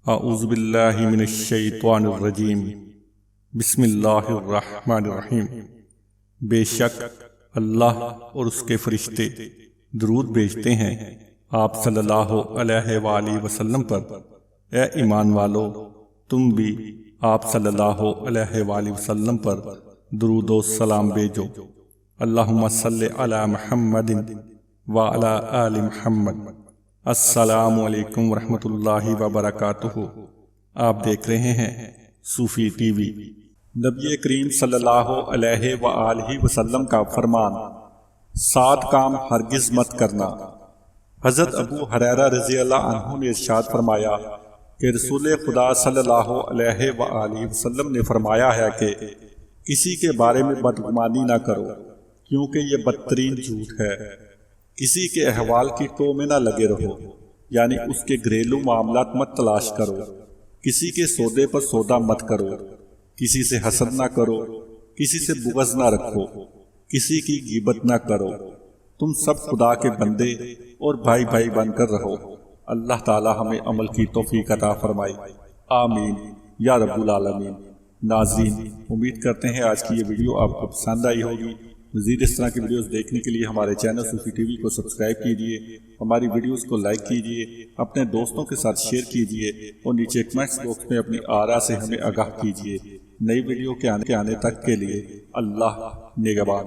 اعوذ باللہ من الشیطان الرجیم بسم اللہ الرحمن الرحیم۔ بے شک اللہ اور اس کے فرشتے درود بھیجتے ہیں آپ صلی اللہ علیہ وآلہ وسلم پر۔ اے ایمان والو، تم بھی آپ صلی اللہ علیہ وآلہ وسلم پر درود و سلام بھیجو۔ اللہم صلی علی محمد وعلی آل محمد۔ السلام علیکم ورحمۃ اللہ وبرکاتہ۔ آپ دیکھ رہے ہیں صوفی ٹی وی۔ نبی کریم صلی اللہ علیہ وآلہ وسلم کا فرمان، 7 کام ہرگز مت کرنا۔ حضرت ابو ہریرہ رضی اللہ عنہ نے ارشاد فرمایا کہ رسول خدا صلی اللہ علیہ وآلہ وسلم نے فرمایا ہے کہ کسی کے بارے میں بدگمانی نہ کرو، کیونکہ یہ بدترین جھوٹ ہے۔ کسی کے احوال کی ٹو میں نہ لگے رہو، یعنی اس کے گھریلو معاملات مت تلاش کرو۔ کسی کے سودے پر سودا مت کرو، کسی سے حسد نہ کرو، کسی سے بغض نہ رکھو، کسی کی غیبت نہ کرو۔ تم سب خدا کے بندے اور بھائی بھائی بن کر رہو۔ اللہ تعالی ہمیں عمل کی توفیق عطا فرمائے، آمین یا رب العالمین۔ ناظرین، امید کرتے ہیں آج کی یہ ویڈیو آپ کو پسند آئی ہوگی۔ مزید اس طرح کی ویڈیوز دیکھنے کے لیے ہمارے چینل صوفی ٹی وی کو سبسکرائب کیجیے، ہماری ویڈیوز کو لائک کیجیے، اپنے دوستوں کے ساتھ شیئر کیجیے اور نیچے کمنٹس باکس میں اپنی آراء سے ہمیں آگاہ کیجیے۔ نئی ویڈیو کے آنے تک کے لیے اللہ نگہبان۔